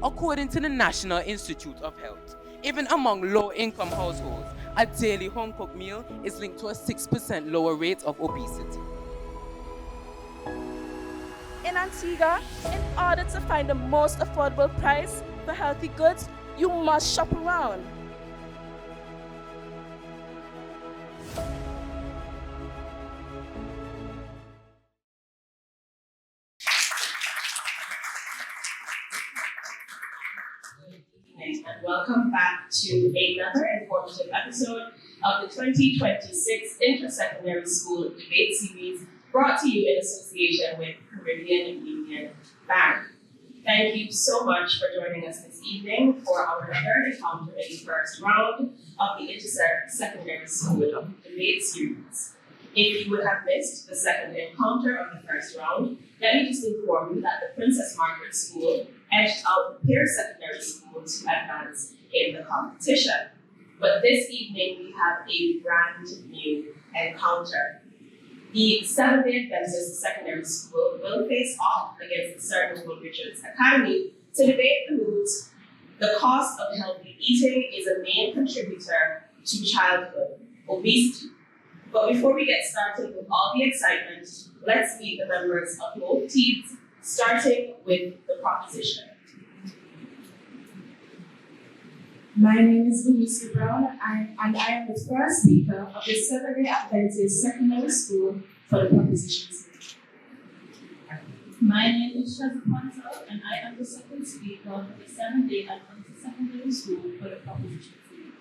According to the National Institute of Health, even among low-income households, a daily home-cooked meal is linked to a 6% lower rate of obesity. In Antigua, in order to find the most affordable price for healthy goods, you must shop around. And welcome back to another informative episode of the 2026 Intersecondary School Debate Series, brought to you in association with Caribbean Union Bank. Thank you so much for joining us this evening for our third encounter in the first round of the Intersecondary School Debate Series. If you would have missed the second encounter of the first round, let me just inform you that the Princess Margaret School edged out the Pearce Secondary School to advance in the competition. But this evening we have a brand new encounter. The Seventh-day Adventist Secondary School will face off against the Sir Noble Richards Academy to debate the moot. The cost of healthy eating is a main contributor to childhood obesity. But before we get started with all the excitement, let's meet the members of both teams, starting with the proposition. My name is Venetia Brown, and I am the first speaker of the Seventh-day Adventist Secondary School for the proposition team. My name is Shazza Ponto, and I am the second speaker for the Seventh-day Adventist Secondary School for the proposition team.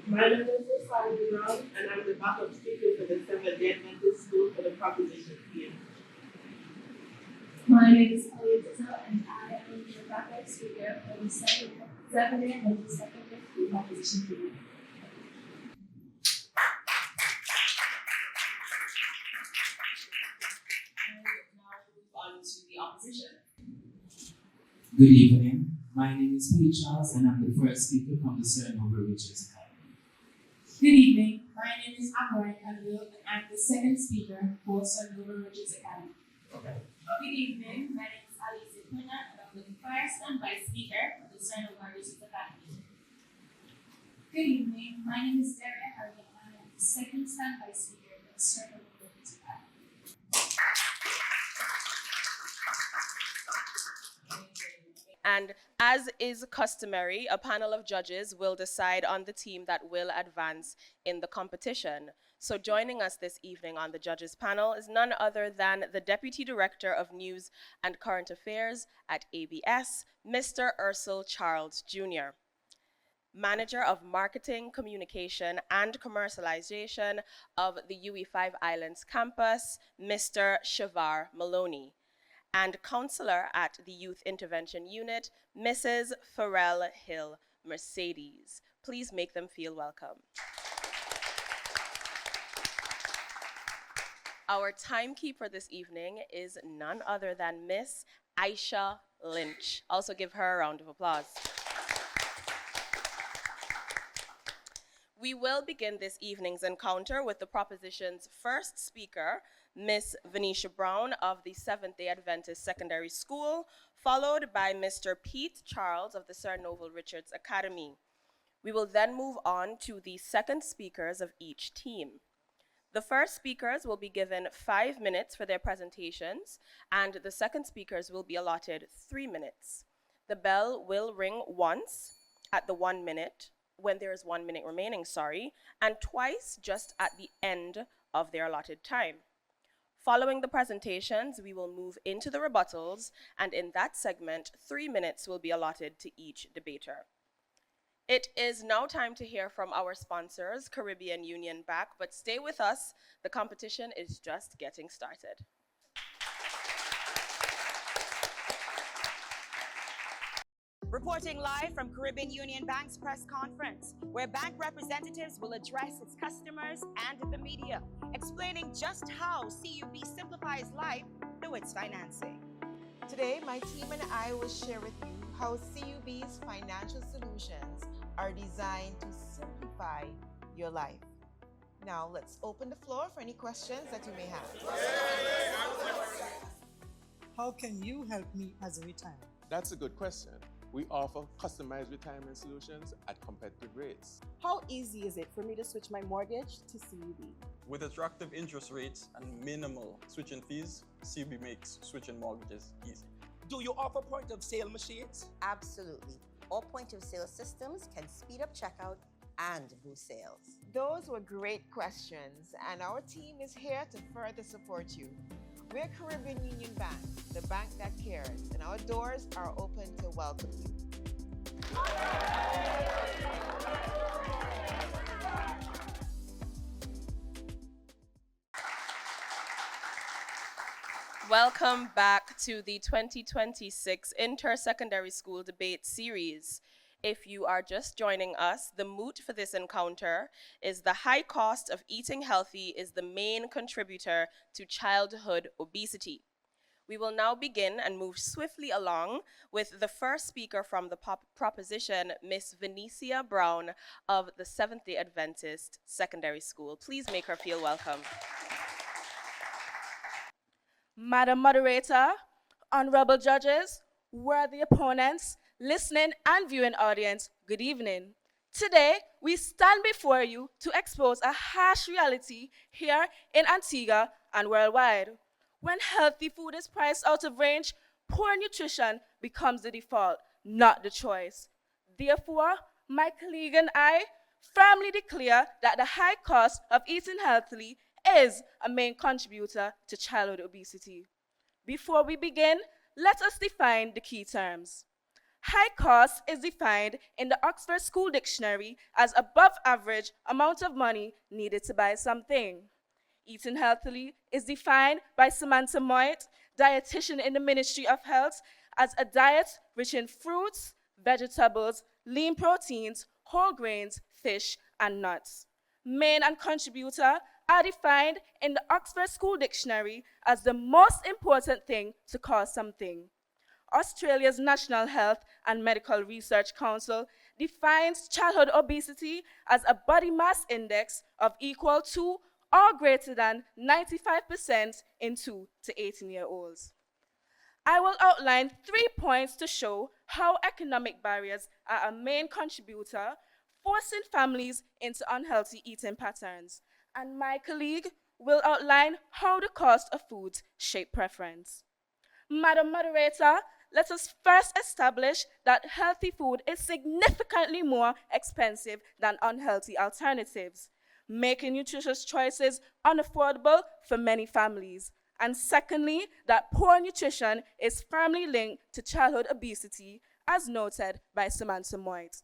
My name is Sally Brown, and I'm the backup speaker for the Seventh-day Adventist School for the proposition team. My name is Elisa, and I am the backup speaker for the Seventh-day Adventist Secondary School proposition team. And now we move on to the opposition. Good evening. My name is Pete Charles, and I'm the first speaker from the Sir Noble Richards Academy. Good evening. My name is Amoy Khalil, and I'm the second speaker for Sir Noble Richards Academy. Good evening, my name is Alice Puna, and I'm the first and vice speaker for the Sir Noble Richards Academy. Good evening. My name is Daria Harvey, and I'm the second standby speaker for the Sir Noble Richards Academy. And as is customary, a panel of judges will decide on the team that will advance in the competition. So joining us this evening on the judges panel is none other than the Deputy Director of News and Current Affairs at ABS, Mr. Ursel Charles Jr., Manager of Marketing, Communication, and Commercialization of the UE5 Islands campus, Mr. Shavar Maloney, and Counselor at the Youth Intervention Unit, Mrs. Pharrell Hill Mercedes. Please make them feel welcome. Our timekeeper this evening is none other than Miss Aisha Lynch. Also give her a round of applause. We will begin this evening's encounter with the proposition's first speaker, Miss Venetia Brown of the Seventh-day Adventist Secondary School, followed by Mr. Pete Charles of the Sir Noble Richards Academy. We will then move on to the second speakers of each team. The first speakers will be given 5 minutes for their presentations, and the second speakers will be allotted 3 minutes. The bell will ring once at the 1 minute, when there is 1 minute remaining, and twice just at the end of their allotted time. Following the presentations, we will move into the rebuttals, and in that segment, 3 minutes will be allotted to each debater. It is now time to hear from our sponsors, Caribbean Union Bank, but stay with us. The competition is just getting started. Reporting live from Caribbean Union Bank's press conference, where bank representatives will address its customers and the media, explaining just how CUB simplifies life through its financing. Today, my team and I will share with you how CUB's financial solutions are designed to simplify your life. Now, let's open the floor for any questions that you may have. How can you help me as a retirement? That's a good question. We offer customized retirement solutions at competitive rates. How easy is it for me to switch my mortgage to CUB? With attractive interest rates and minimal switching fees, CUB makes switching mortgages easy. Do you offer point of sale machines? Absolutely. All point of sale systems can speed up checkout and boost sales. Those were great questions, and our team is here to further support you. We're Caribbean Union Bank, the bank that cares, and our doors are open to welcome you. Welcome back to the 2026 Inter-Secondary School Debate Series. If you are just joining us, the moot for this encounter is the high cost of eating healthy is the main contributor to childhood obesity. We will now begin and move swiftly along with the first speaker from the proposition, Miss Venetia Brown of the Seventh-day Adventist Secondary School. Please make her feel welcome. Madam Moderator, honorable judges, worthy opponents, listening and viewing audience, good evening. Today, we stand before you to expose a harsh reality here in Antigua and worldwide. When healthy food is priced out of range, poor nutrition becomes the default, not the choice. Therefore, my colleague and I firmly declare that the high cost of eating healthily is a main contributor to childhood obesity. Before we begin, let us define the key terms. High cost is defined in the Oxford School Dictionary as above average amount of money needed to buy something. Eating healthily is defined by Samantha Moit, dietitian in the Ministry of Health, as a diet rich in fruits, vegetables, lean proteins, whole grains, fish, and nuts. Main and contributor are defined in the Oxford School Dictionary as the most important thing to cause something. Australia's National Health and Medical Research Council defines childhood obesity as a body mass index of equal to or greater than 95% in 2 to 18-year-olds. I will outline 3 points to show how economic barriers are a main contributor, forcing families into unhealthy eating patterns. And my colleague will outline how the cost of food shape preference. Madam Moderator, let us first establish that healthy food is significantly more expensive than unhealthy alternatives, making nutritious choices unaffordable for many families. And secondly, that poor nutrition is firmly linked to childhood obesity, as noted by Samantha Moit.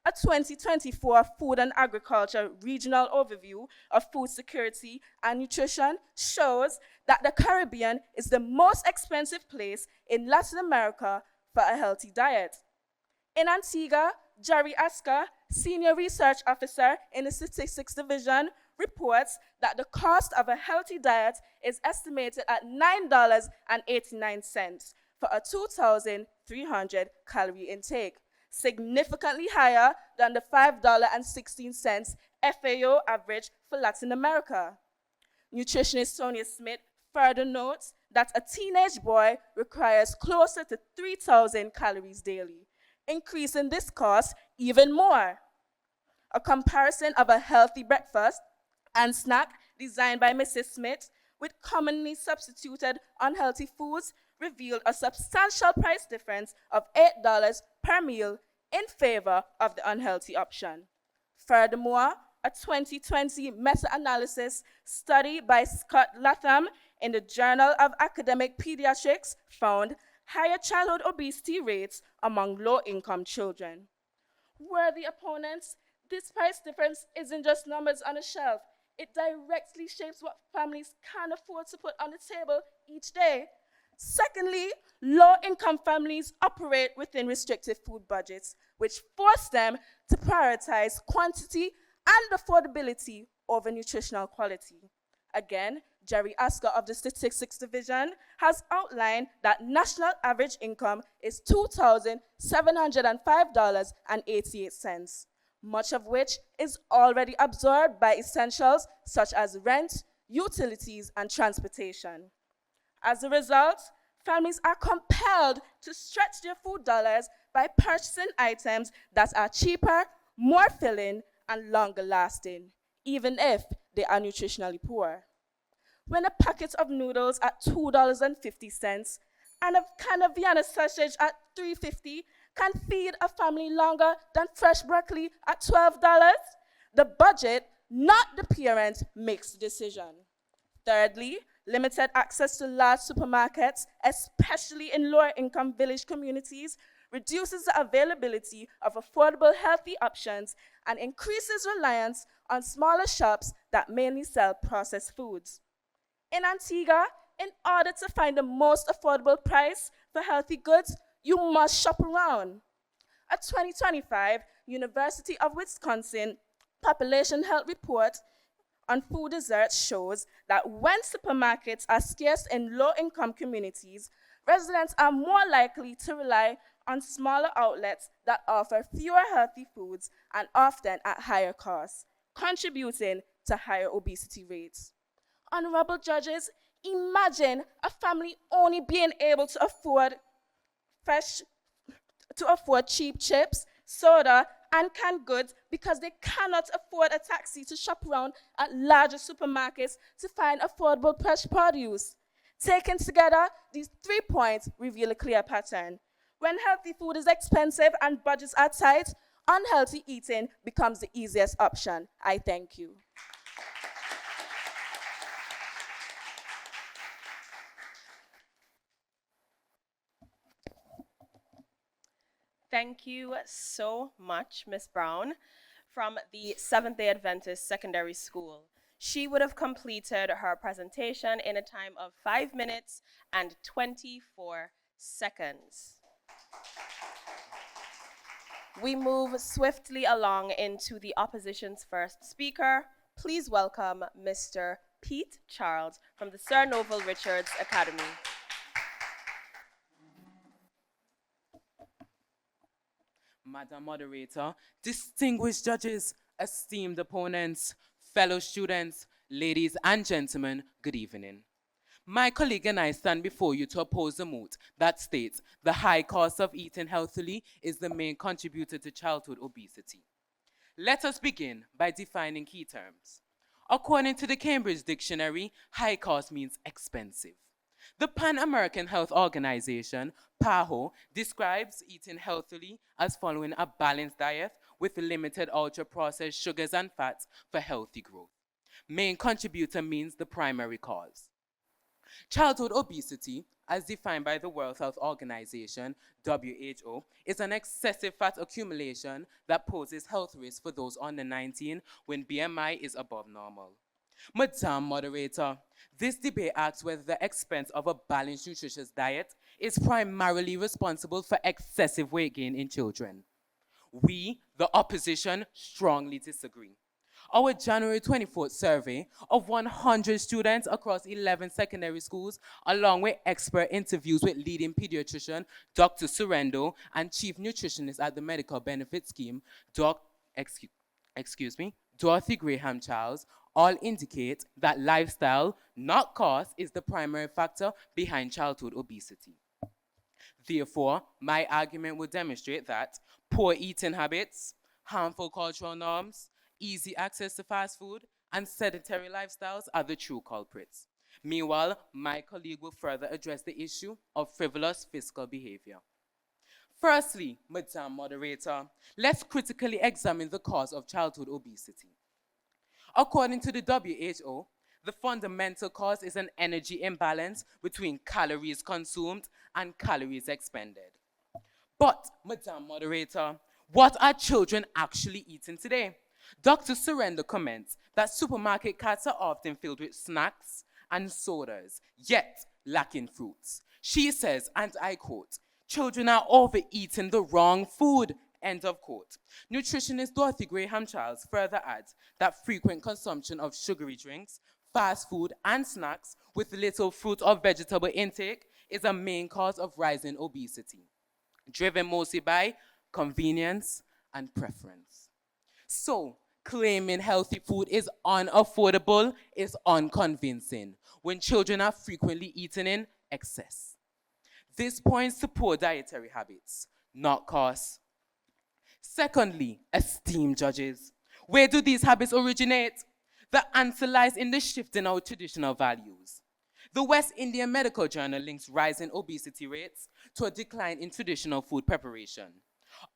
A 2024 Food and Agriculture Regional Overview of Food Security and Nutrition shows that the Caribbean is the most expensive place in Latin America for a healthy diet. In Antigua, Jerry Asker, Senior Research Officer in the Statistics Division, reports that the cost of a healthy diet is estimated at $9.89 for a 2,300 calorie intake, significantly higher than the $5.16 FAO average for Latin America. Nutritionist Sonia Smith further notes that a teenage boy requires closer to 3,000 calories daily, increasing this cost even more. A comparison of a healthy breakfast and snack designed by Mrs. Smith with commonly substituted unhealthy foods revealed a substantial price difference of $8 per meal in favor of the unhealthy option. Furthermore, a 2020 meta-analysis study by Scott Latham in the Journal of Academic Pediatrics found higher childhood obesity rates among low-income children. Worthy opponents, this price difference isn't just numbers on a shelf. It directly shapes what families can afford to put on the table each day. Secondly, low-income families operate within restrictive food budgets, which force them to prioritize quantity and affordability over nutritional quality. Again, Jerry Asker of the Statistics Division has outlined that national average income is $2,705.88, much of which is already absorbed by essentials such as rent, utilities, and transportation. As a result, families are compelled to stretch their food dollars by purchasing items that are cheaper, more filling, and longer lasting, even if they are nutritionally poor. When a packet of noodles at $2.50 and a can of Vienna sausage at $3.50 can feed a family longer than fresh broccoli at $12, the budget, not the parent, makes the decision. Thirdly, limited access to large supermarkets, especially in lower income village communities, reduces the availability of affordable healthy options and increases reliance on smaller shops that mainly sell processed foods. In Antigua, in order to find the most affordable price for healthy goods, you must shop around. A 2025 University of Wisconsin Population Health Report on food deserts shows that when supermarkets are scarce in low-income communities, residents are more likely to rely on smaller outlets that offer fewer healthy foods and often at higher costs, contributing to higher obesity rates. Honorable judges, imagine a family only being able to fresh afford cheap chips, soda, and canned goods because they cannot afford a taxi to shop around at larger supermarkets to find affordable fresh produce. Taken together, these 3 points reveal a clear pattern. When healthy food is expensive and budgets are tight, unhealthy eating becomes the easiest option. I thank you. Thank you so much, Ms. Brown, from the Seventh-day Adventist Secondary School. She would have completed her presentation in a time of 5 minutes and 24 seconds. We move swiftly along into the opposition's first speaker. Please welcome Mr. Pete Charles from the Sir Novelle Richards Academy. Madam Moderator, distinguished judges, esteemed opponents, fellow students, ladies and gentlemen, good evening. My colleague and I stand before you to oppose a moot that states the high cost of eating healthily is the main contributor to childhood obesity. Let us begin by defining key terms. According to the Cambridge Dictionary, high cost means expensive. The Pan American Health Organization, PAHO, describes eating healthily as following a balanced diet with limited ultra-processed sugars and fats for healthy growth. Main contributor means the primary cause. Childhood obesity, as defined by the World Health Organization, WHO, is an excessive fat accumulation that poses health risks for those under 19 when BMI is above normal. Madam Moderator, this debate asks whether the expense of a balanced nutritious diet is primarily responsible for excessive weight gain in children. We, the opposition, strongly disagree. Our January 24th survey of 100 students across 11 secondary schools, along with expert interviews with leading pediatrician Dr. Surrendo and chief nutritionist at the Medical Benefit Scheme, Dorothy Graham Charles, all indicate that lifestyle, not cost, is the primary factor behind childhood obesity. Therefore, my argument will demonstrate that poor eating habits, harmful cultural norms, easy access to fast food, and sedentary lifestyles are the true culprits. Meanwhile, my colleague will further address the issue of frivolous fiscal behavior. Firstly, Madam Moderator, let's critically examine the cause of childhood obesity. According to the WHO, the fundamental cause is an energy imbalance between calories consumed and calories expended. But, Madam Moderator, what are children actually eating today? Dr. Surrender comments that supermarket carts are often filled with snacks and sodas, yet lacking fruits. She says, and I quote, "Children are overeating the wrong food," end of quote. Nutritionist Dorothy Graham Charles further adds that frequent consumption of sugary drinks, fast food, and snacks with little fruit or vegetable intake is a main cause of rising obesity, driven mostly by convenience and preference. So, claiming healthy food is unaffordable is unconvincing when children are frequently eaten in excess. This points to poor dietary habits, not costs. Secondly, esteemed judges. Where do these habits originate? The answer lies in the shift in our traditional values. The West Indian Medical Journal links rising obesity rates to a decline in traditional food preparation.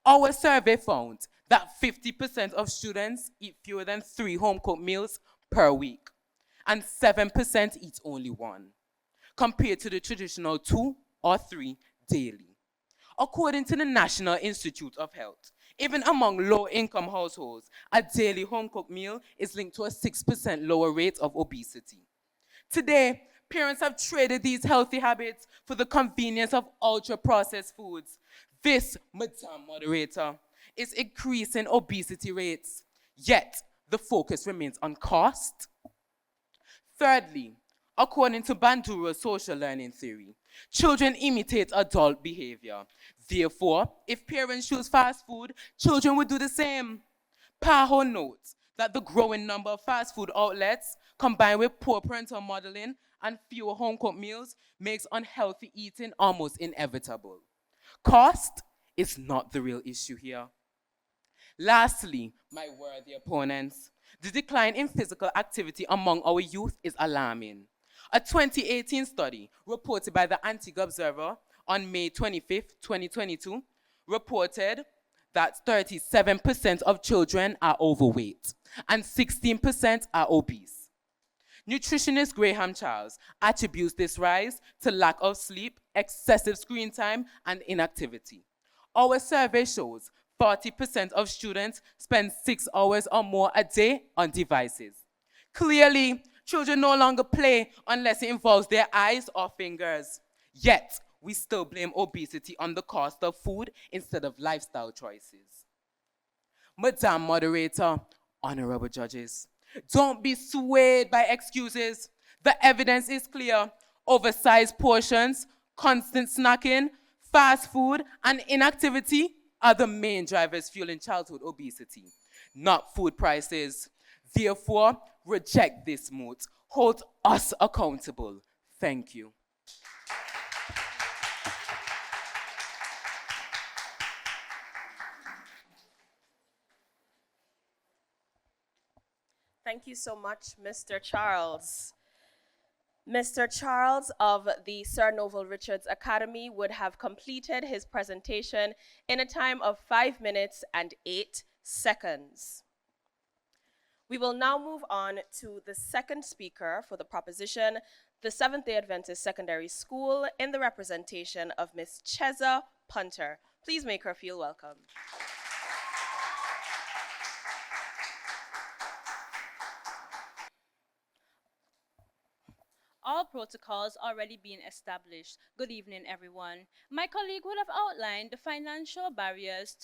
Our survey found that 50% of students eat fewer than 3 home-cooked meals per week, and 7% eat only one, compared to the traditional 2 or 3 daily. According to the National Institute of Health, even among low-income households, a daily home-cooked meal is linked to a 6% lower rate of obesity. Today, parents have traded these healthy habits for the convenience of ultra-processed foods. This, Madam Moderator, is increasing obesity rates, yet the focus remains on cost. Thirdly, according to Bandura's social learning theory, children imitate adult behavior. Therefore, if parents choose fast food, children will do the same. Paho notes that the growing number of fast food outlets, combined with poor parental modeling and fewer home-cooked meals, makes unhealthy eating almost inevitable. Cost is not the real issue here. Lastly, my worthy opponents, the decline in physical activity among our youth is alarming. A 2018 study reported by the Antigua Observer on May 25, 2022, reported that 37% of children are overweight and 16% are obese. Nutritionist Graham Charles attributes this rise to lack of sleep, excessive screen time, and inactivity. Our survey shows 40% of students spend 6 hours or more a day on devices. Clearly, children no longer play unless it involves their eyes or fingers. Yet, we still blame obesity on the cost of food instead of lifestyle choices. Madam Moderator, honorable judges, don't be swayed by excuses. The evidence is clear. Oversized portions, constant snacking, fast food, and inactivity are the main drivers fueling childhood obesity, not food prices. Therefore, reject this moot. Hold us accountable. Thank you. Thank you so much, Mr. Charles. Mr. Charles of the Sir Novelle Richards Academy would have completed his presentation in a time of 5 minutes and 8 seconds. We will now move on to the second speaker for the proposition, the Seventh-day Adventist Secondary School, in the representation of Ms. Cheza Punter. Please make her feel welcome. All protocols already being established. Good evening, everyone. My colleague would have outlined the financial barriers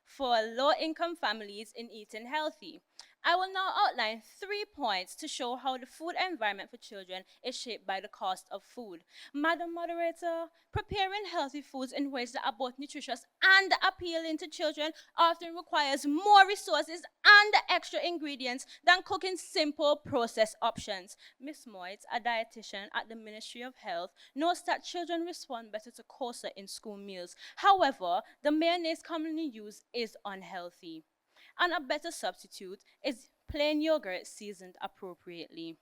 for low-income families in eating healthy. I will now outline 3 points to show how the food environment for children is shaped by the cost of food. Madam Moderator, preparing healthy foods in ways that are both nutritious and appealing to children often requires more resources and extra ingredients than cooking simple processed options. Ms. Moitz, a dietitian at the Ministry of Health, notes that children respond better to kosher in school meals. However, the mayonnaise commonly used is unhealthy, and a better substitute is plain yogurt seasoned appropriately.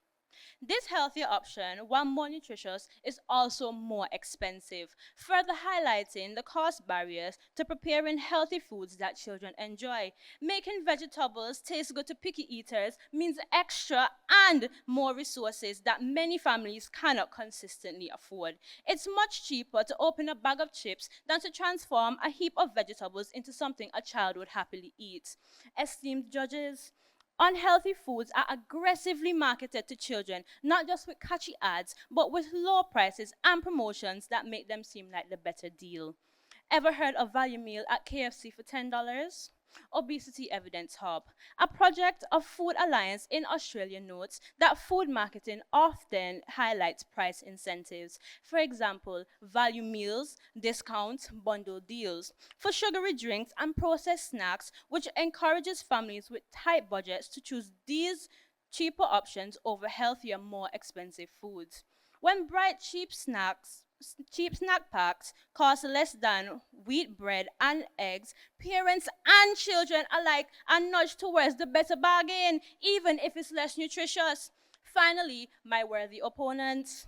This healthier option, while more nutritious, is also more expensive, further highlighting the cost barriers to preparing healthy foods that children enjoy. Making vegetables taste good to picky eaters means extra and more resources that many families cannot consistently afford. It's much cheaper to open a bag of chips than to transform a heap of vegetables into something a child would happily eat. Esteemed judges, unhealthy foods are aggressively marketed to children, not just with catchy ads, but with low prices and promotions that make them seem like the better deal. Ever heard of value meal at KFC for $10? Obesity Evidence Hub, a project of Food Alliance in Australia, notes that food marketing often highlights price incentives. For example, value meals, discounts, bundle deals for sugary drinks and processed snacks, which encourages families with tight budgets to choose these cheaper options over healthier, more expensive foods. When bright, cheap snacks cheap snack packs cost less than wheat bread and eggs, parents and children alike are nudged towards the better bargain, even if it's less nutritious. Finally, my worthy opponents.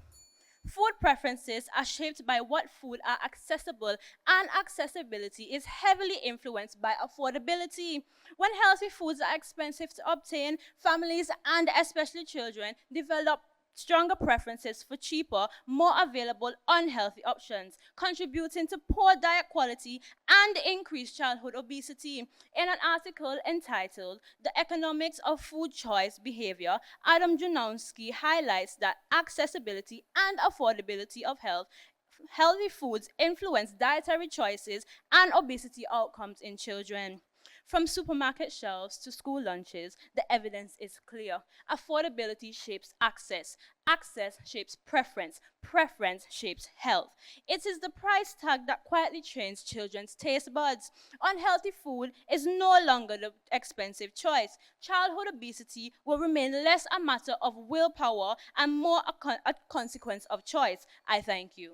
Food preferences are shaped by what food are accessible, and accessibility is heavily influenced by affordability. When healthy foods are expensive to obtain, families and especially children develop stronger preferences for cheaper, more available, unhealthy options, contributing to poor diet quality and increased childhood obesity. In an article entitled The Economics of Food Choice Behavior, Adam Janowski highlights that accessibility and affordability of healthy foods influence dietary choices and obesity outcomes in children. From supermarket shelves to school lunches, the evidence is clear. Affordability shapes access. Access shapes preference. Preference shapes health. It is the price tag that quietly trains children's taste buds. Unhealthy food is no longer the expensive choice. Childhood obesity will remain less a matter of willpower and more a consequence of choice. I thank you.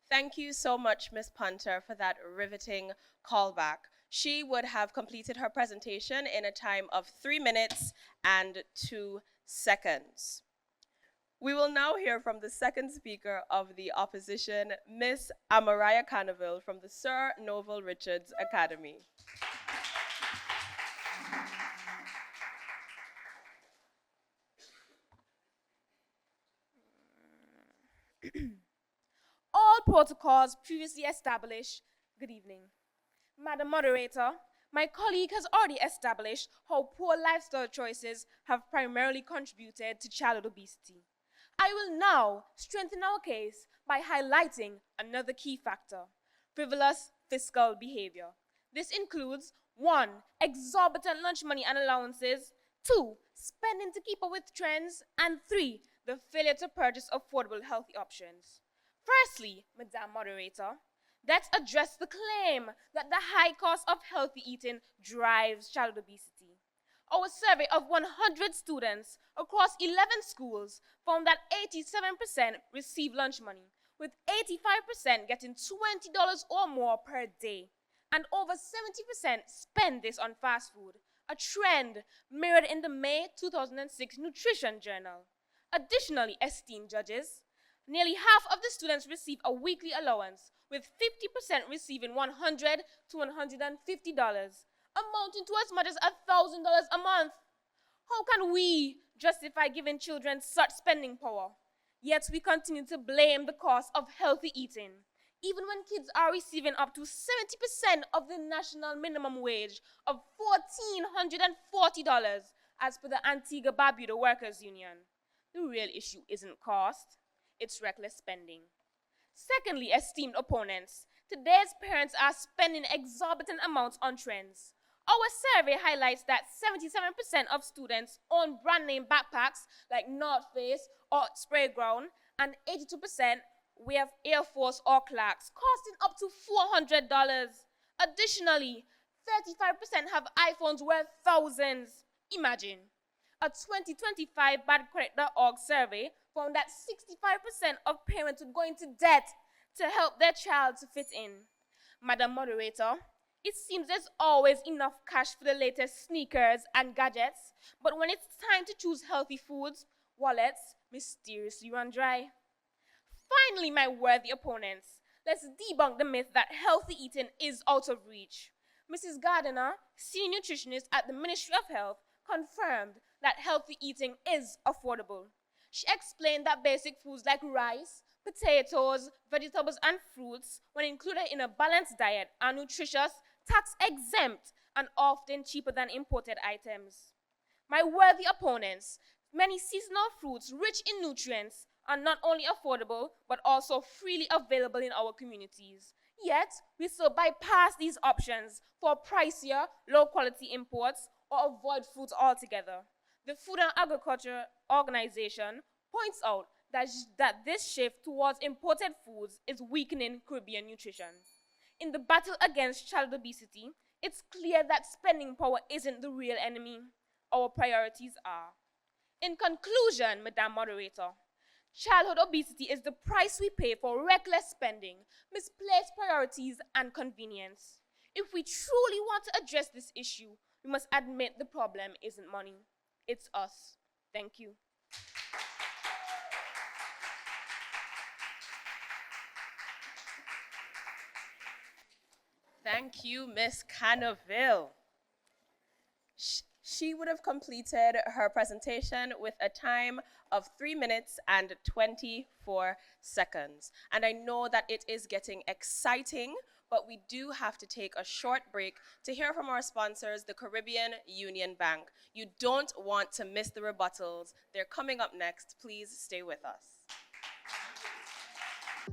Thank you so much, Ms. Punter, for that riveting callback. She would have completed her presentation in a time of 3 minutes and 2 seconds. We will now hear from the second speaker of the opposition, Ms. Amaraya Carnival from the Sir Novelle Richards Academy. All protocols previously established. Good evening. Madam Moderator, my colleague has already established how poor lifestyle choices have primarily contributed to childhood obesity. I will now strengthen our case by highlighting another key factor: frivolous fiscal behavior. This includes 1. Exorbitant lunch money and allowances, 2. Spending to keep up with trends, and 3. The failure to purchase affordable healthy options. Firstly, Madam Moderator, let's address the claim that the high cost of healthy eating drives childhood obesity. Our survey of 100 students across 11 schools found that 87% receive lunch money, with 85% getting $20 or more per day, and over 70% spend this on fast food, a trend mirrored in the May 2006 Nutrition Journal. Additionally, esteemed judges, nearly half of the students receive a weekly allowance, with 50% receiving $100 to $150, amounting to as much as $1,000 a month. How can we justify giving children such spending power? Yet we continue to blame the cost of healthy eating, even when kids are receiving up to 70% of the national minimum wage of $1,440 as per the Antigua Barbuda Workers Union. The real issue isn't cost, it's reckless spending. Secondly, esteemed opponents, today's parents are spending exorbitant amounts on trends. Our survey highlights that 77% of students own brand name backpacks like North Face or Spray Ground, and 82% wear Air Force or Clarks, costing up to $400. Additionally, 35% have iPhones worth thousands. Imagine. A 2025 badcredit.org survey found that 65% of parents would go into debt to help their child to fit in. Madam Moderator, it seems there's always enough cash for the latest sneakers and gadgets, but when it's time to choose healthy foods, wallets mysteriously run dry. Finally, my worthy opponents, let's debunk the myth that healthy eating is out of reach. Mrs. Gardiner, senior nutritionist at the Ministry of Health, confirmed that healthy eating is affordable. She explained that basic foods like rice, potatoes, vegetables, and fruits, when included in a balanced diet, are nutritious, tax-exempt, and often cheaper than imported items. My worthy opponents, many seasonal fruits rich in nutrients are not only affordable, but also freely available in our communities. Yet, we still bypass these options for pricier, low-quality imports or avoid fruits altogether. The Food and Agriculture Organization points out that this shift towards imported foods is weakening Caribbean nutrition. In the battle against child obesity, It's clear that spending power isn't the real enemy. Our priorities are. In conclusion, Madam Moderator, childhood obesity is the price we pay for reckless spending, misplaced priorities, and convenience. If we truly want to address this issue, we must admit the problem isn't money. It's us. Thank you. Thank you, Miss Novelle. She would have completed her presentation with a time of 3 minutes and 24 seconds. And I know that it is getting exciting, but we do have to take a short break to hear from our sponsors, the Caribbean Union Bank. You don't want to miss the rebuttals. They're coming up next. Please stay with us.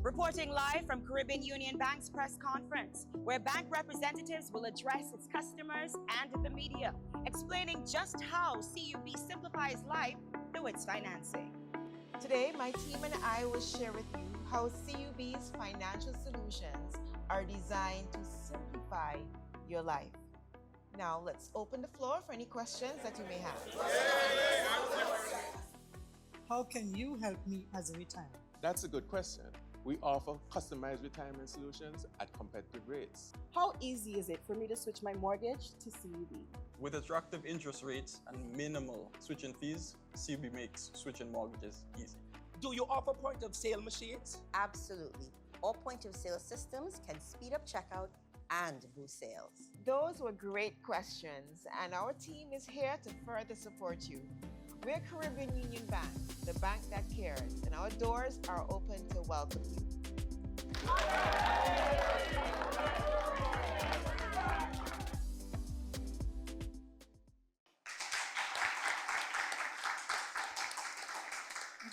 Reporting live from Caribbean Union Bank's press conference, where bank representatives will address its customers and the media, explaining just how CUB simplifies life through its financing. Today, my team and I will share with you how CUB's financial solutions are designed to simplify your life. Now, let's open the floor for any questions that you may have. How can you help me as a retiree? That's a good question. We offer customized retirement solutions at competitive rates. How easy is it for me to switch my mortgage to CUB? With attractive interest rates and minimal switching fees, CUB makes switching mortgages easy. Do you offer point of sale machines? Absolutely. All point of sale systems can speed up checkout and boost sales. Those were great questions, and our team is here to further support you. We're Caribbean Union Bank, the bank that cares, and our doors are open to welcome you.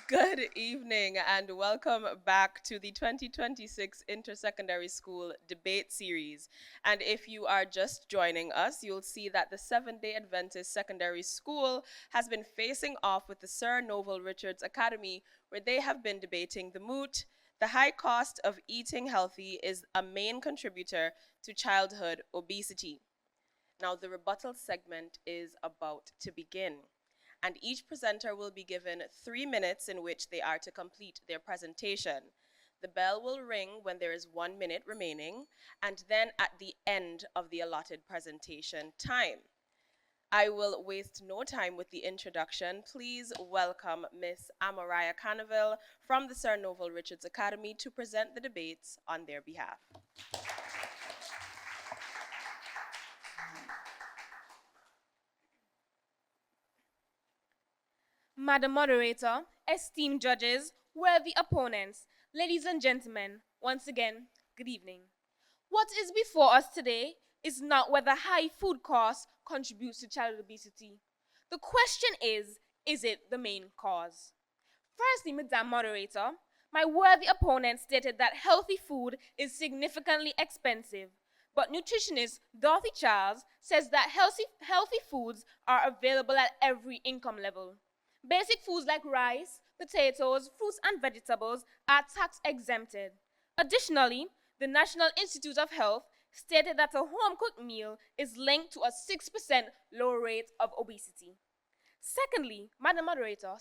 Good evening and welcome back to the 2026 Intersecondary School Debate Series. And if you are just joining us, you'll see that the Seventh-day Adventist Secondary School has been facing off with the Sir Novelle Richards Academy, where they have been debating the moot. The high cost of eating healthy is a main contributor to childhood obesity. Now, the rebuttal segment is about to begin, and each presenter will be given 3 minutes in which they are to complete their presentation. The bell will ring when there is 1 minute remaining, and then at the end of the allotted presentation time. I will waste no time with the introduction. Please welcome Miss Amariah Carnival from the Sir Novelle Richards Academy to present the debates on their behalf. Madam Moderator, esteemed judges, worthy opponents, ladies and gentlemen, once again, good evening. What is before us today is not whether high food costs contributes to childhood obesity. The question is it the main cause? Firstly, Madam Moderator, my worthy opponent stated that healthy food is significantly expensive, but nutritionist Dorothy Charles says that healthy foods are available at every income level. Basic foods like rice, potatoes, fruits, and vegetables are tax exempted. Additionally, the National Institute of Health stated that a home-cooked meal is linked to a 6% lower rate of obesity. Secondly, Madam Moderator,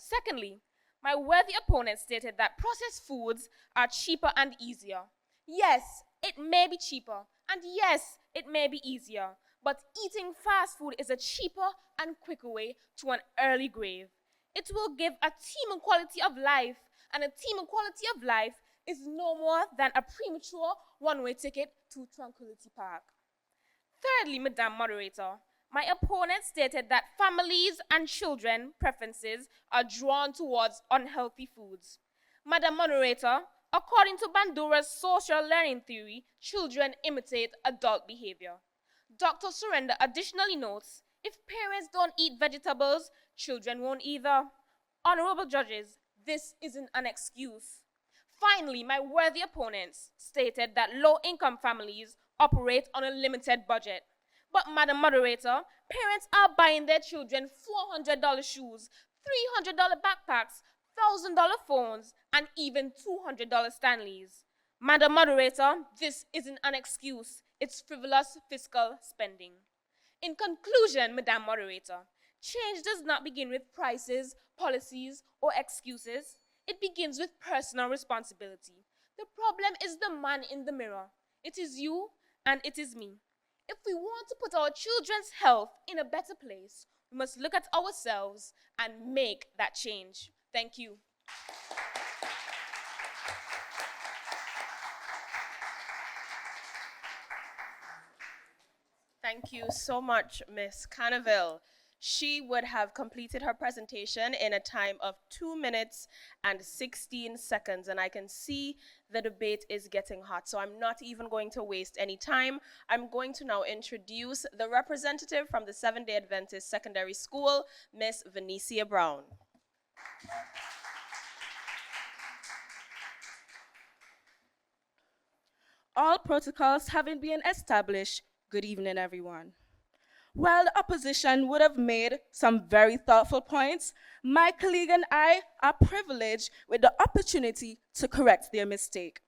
my worthy opponent stated that processed foods are cheaper and easier. Yes, it may be cheaper, and yes, it may be easier, but eating fast food is a cheaper and quicker way to an early grave. It will give a team quality of life, and a team quality of life is no more than a premature one-way ticket to Tranquility Park. Thirdly, Madam Moderator, my opponent stated that families and children preferences are drawn towards unhealthy foods. Madam Moderator, according to Bandura's social learning theory, children imitate adult behavior. Dr. Surrender additionally notes, if parents don't eat vegetables, children won't either. Honorable judges, this isn't an excuse. Finally, my worthy opponents stated that low-income families operate on a limited budget. But, Madam Moderator, parents are buying their children $400 shoes, $300 backpacks, $1,000 phones, and even $200 Stanleys. Madam Moderator, this isn't an excuse. It's frivolous fiscal spending. In conclusion, Madam Moderator, change does not begin with prices, policies, or excuses. It begins with personal responsibility. The problem is the man in the mirror. It is you and it is me. If we want to put our children's health in a better place, we must look at ourselves and make that change. Thank you. Thank you so much, Miss Novelle. She would have completed her presentation in a time of 2 minutes and 16 seconds. And I can see the debate is getting hot, so I'm not even going to waste any time. I'm going to now introduce the representative from the Seventh-day Adventist Secondary School, Miss Venicia Brown. All protocols having been established, good evening, everyone. While the opposition would have made some very thoughtful points, my colleague and I are privileged with the opportunity to correct their mistake.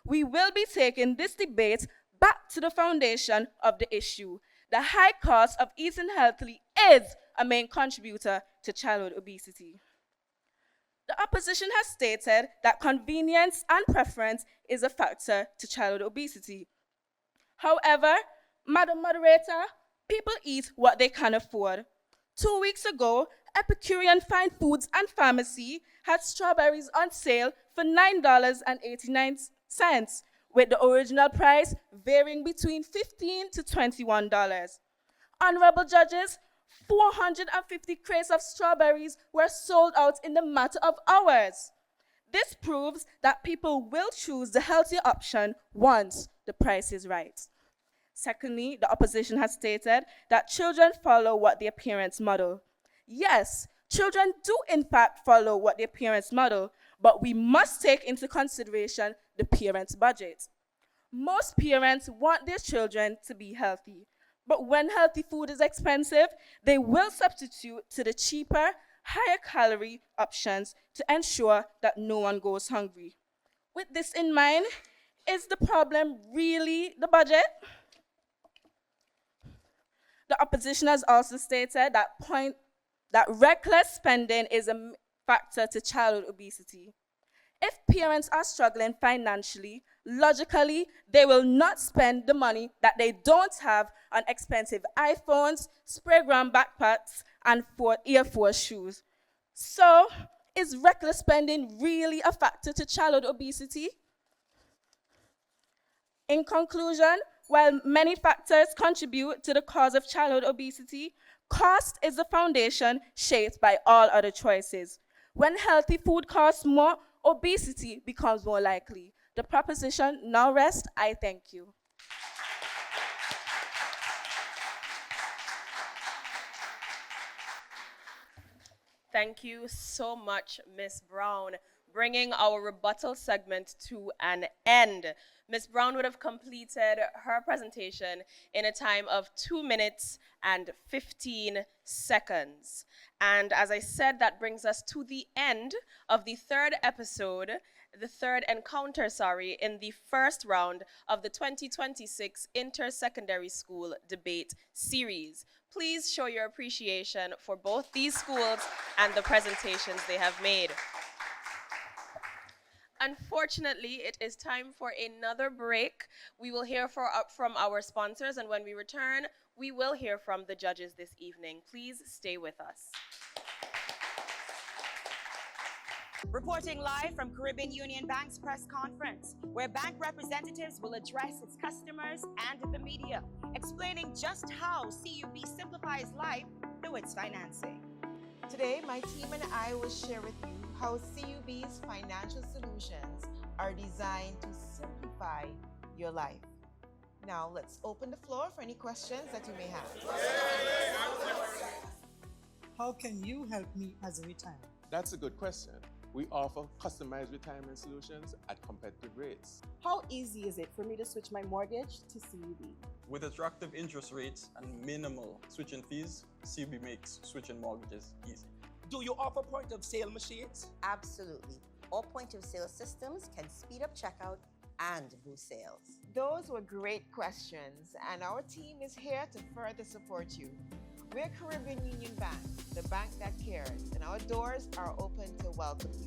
We will be taking this debate back to the foundation of the issue. The high cost of eating healthily is a main contributor to childhood obesity. The opposition has stated that convenience and preference is a factor to childhood obesity. However, Madam Moderator, people eat what they can afford. 2 weeks ago, Epicurean Fine Foods and Pharmacy had strawberries on sale for $9.89, with the original price varying between $15 to $21. Honorable judges, 450 crates of strawberries were sold out in the matter of hours. This proves that people will choose the healthier option once the price is right. Secondly, the opposition has stated that children follow what their parents model. Yes, children do in fact follow what their parents model, but we must take into consideration the parents' budget. Most parents want their children to be healthy, but when healthy food is expensive, they will substitute to the cheaper, higher calorie options to ensure that no one goes hungry. With this in mind, is the problem really the budget? The opposition has also stated that reckless spending is a factor to childhood obesity. If parents are struggling financially, logically, they will not spend the money that they don't have on expensive iPhones, spray-ground backpacks, and Air Force shoes. So, is reckless spending really a factor to childhood obesity? In conclusion, while many factors contribute to the cause of childhood obesity, cost is the foundation shaped by all other choices. When healthy food costs more, obesity becomes more likely. The proposition now rests. I thank you. Thank you so much, Ms. Brown, bringing our rebuttal segment to an end. Ms. Brown would have completed her presentation in a time of 2 minutes and 15 seconds. And as I said, that brings us to the end of the third encounter, in the first round of the 2026 Inter-Secondary School Debate Series. Please show your appreciation for both these schools and the presentations they have made. Unfortunately, it is time for another break. We will hear from our sponsors, and when we return, we will hear from the judges this evening. Please stay with us. Reporting live from Caribbean Union Bank's press conference, where bank representatives will address its customers and the media, explaining just how CUB simplifies life through its financing. Today, my team and I will share with you how CUB's financial solutions are designed to simplify your life. Now, let's open the floor for any questions that you may have. How can you help me as a retiree? That's a good question. We offer customized retirement solutions at competitive rates. How easy is it for me to switch my mortgage to CUB? With attractive interest rates and minimal switching fees, CUB makes switching mortgages easy. Do you offer point-of-sale machines? Absolutely. All point-of-sale systems can speed up checkout and boost sales. Those were great questions, and our team is here to further support you. We're Caribbean Union Bank, the bank that cares, and our doors are open to welcome you.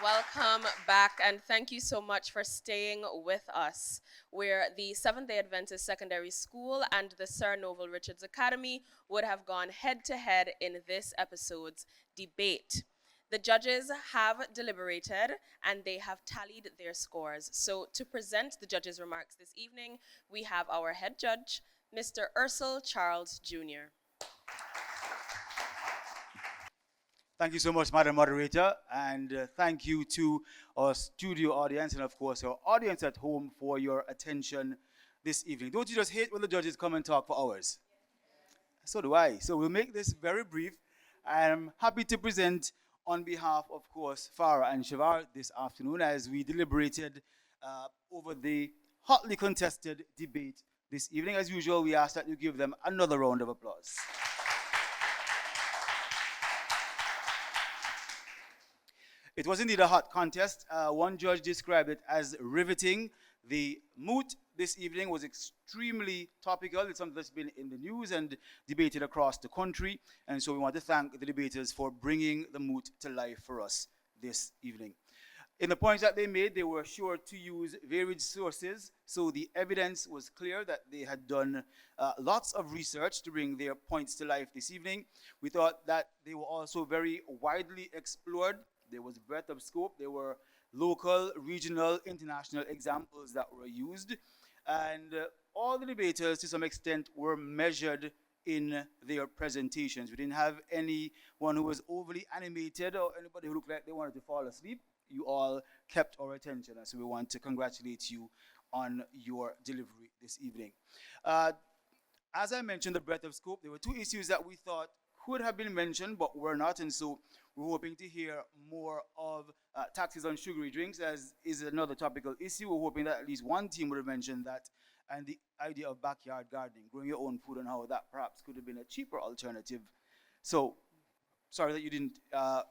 Welcome back, and thank you so much for staying with us. Where the Seventh-day Adventist Secondary School and the Sir Novelle Richards Academy would have gone head-to-head in this episode's debate. The judges have deliberated and they have tallied their scores. So to present the judges' remarks this evening, we have our head judge, Mr. Ursel Charles Jr. Thank you so much, Madam Moderator, and thank you to our studio audience and, of course, our audience at home for your attention this evening. Don't you just hate when the judges come and talk for hours? So do I. So we'll make this very brief. I'm happy to present on behalf, of course, Farah and Shavar this afternoon as we deliberated over the hotly contested debate this evening. As usual, we ask that you give them another round of applause. It was indeed a hot contest. One judge described it as riveting. The moot this evening was extremely topical. It's something that's been in the news and debated across the country. And so we want to thank the debaters for bringing the moot to life for us this evening. In the points that they made, they were sure to use varied sources. So the evidence was clear that they had done lots of research to bring their points to life this evening. We thought that they were also very widely explored. There was breadth of scope. There were local, regional, international examples that were used. And all the debaters, to some extent, were measured in their presentations. We didn't have anyone who was overly animated or anybody who looked like they wanted to fall asleep. You all kept our attention, and so we want to congratulate you on your delivery this evening. As I mentioned, the breadth of scope, there were two issues that we thought could have been mentioned but were not, and so we're hoping to hear more of taxes on sugary drinks, as is another topical issue. We're hoping that at least one team would have mentioned that, and the idea of backyard gardening, growing your own food, and how that perhaps could have been a cheaper alternative. So, sorry that you didn't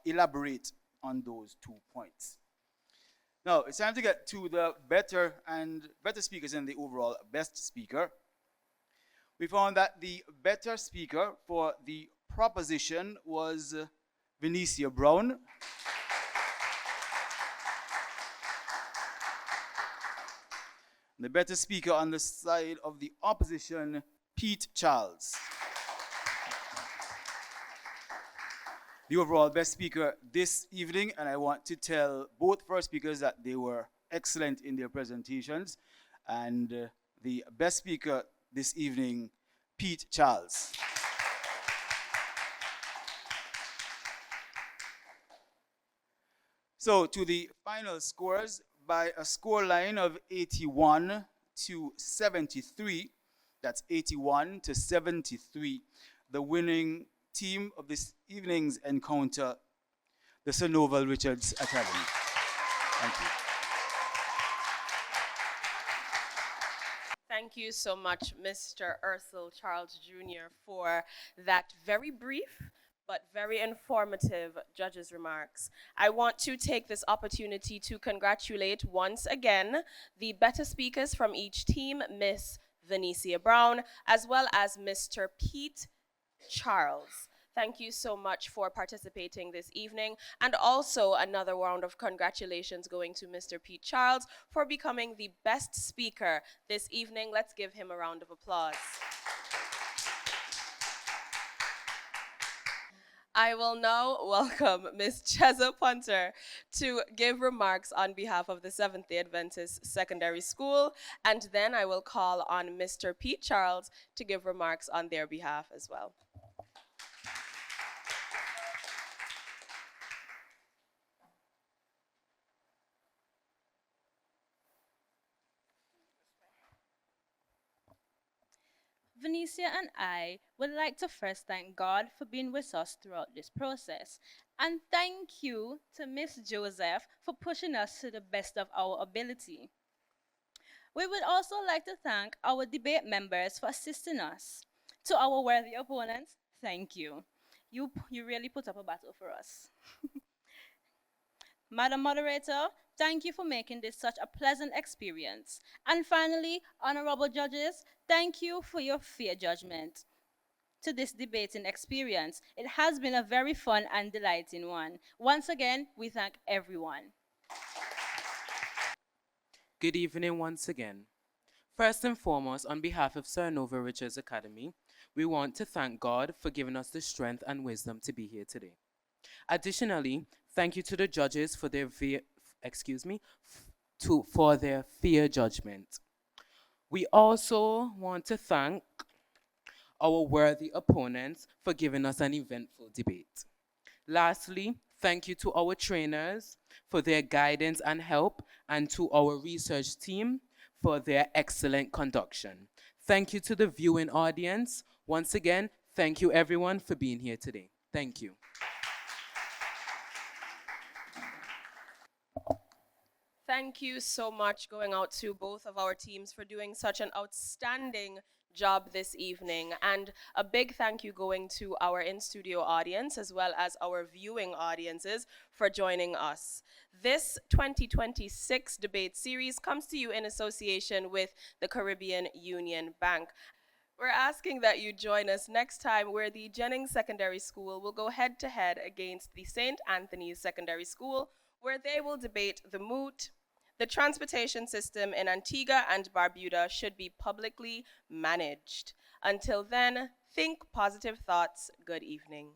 elaborate on those 2 points. Now, it's time to get to the better speakers and the overall best speaker. We found that the better speaker for the proposition was Venicia Brown. The better speaker on the side of the opposition, Pete Charles. The overall best speaker this evening, and I want to tell both first speakers that they were excellent in their presentations, and the best speaker this evening, Pete Charles. So to the final scores, by a score line of 81 to 73, that's 81 to 73, the winning team of this evening's encounter, the Sir Novelle Richards Academy. Thank you. Thank you so much, Mr. Ursel Charles Jr., for that very brief but very informative judges' remarks. I want to take this opportunity to congratulate once again the better speakers from each team, Miss Venicia Brown, as well as Mr. Pete Charles. Thank you so much for participating this evening, and also another round of congratulations going to Mr. Pete Charles for becoming the best speaker this evening. Let's give him a round of applause. I will now welcome Ms. Cheza Punter to give remarks on behalf of the Seventh-day Adventist Secondary School, and then I will call on Mr. Pete Charles to give remarks on their behalf as well. Venicia and I would like to first thank God for being with us throughout this process. And thank you to Miss Joseph for pushing us to the best of our ability. We would also like to thank our debate members for assisting us. To our worthy opponents, Thank you. You really put up a battle for us. Madam Moderator, thank you for making this such a pleasant experience. And finally, honorable judges, thank you for your fair judgment to this debating experience. It has been a very fun and delighting one. Once again, we thank everyone. Good evening once again. First and foremost, on behalf of Sir Nova Richards Academy, we want to thank God for giving us the strength and wisdom to be here today. Additionally, thank you to the judges for their for their fair judgment. We also want to thank our worthy opponents for giving us an eventful debate. Lastly, thank you to our trainers for their guidance and help, and to our research team for their excellent conduction. Thank you to the viewing audience. Once again, thank you everyone for being here today. Thank you. Thank you so much going out to both of our teams for doing such an outstanding job this evening. And a big thank you going to our in-studio audience as well as our viewing audiences for joining us. This 2026 debate series comes to you in association with the Caribbean Union Bank. We're asking that you join us next time where the Jennings Secondary School will go head-to-head against the St. Anthony's Secondary School, where they will debate the moot. The transportation system in Antigua and Barbuda should be publicly managed. Until then, think positive thoughts. Good evening.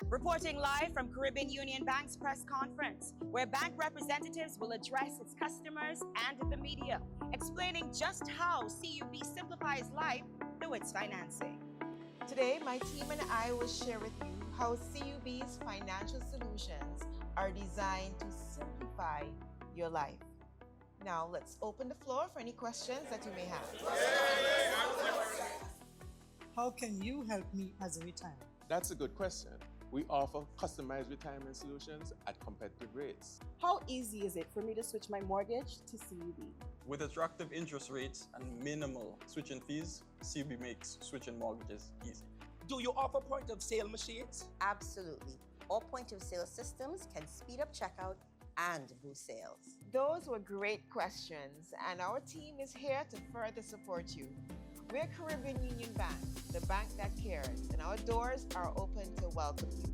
Reporting live from Caribbean Union Bank's press conference, where bank representatives will address its customers and the media, explaining just how CUB simplifies life through its financing. Today, my team and I will share with you how CUB's financial solutions are designed to simplify your life. Now, let's open the floor for any questions that you may have. How can you help me as a retiree? That's a good question. We offer customized retirement solutions at competitive rates. How easy is it for me to switch my mortgage to CUB? With attractive interest rates and minimal switching fees, CUB makes switching mortgages easy. Do you offer point of sale machines? Absolutely. All point of sale systems can speed up checkout and boost sales. Those were great questions, and our team is here to further support you. We're Caribbean Union Bank, the bank that cares, and our doors are open to welcome you.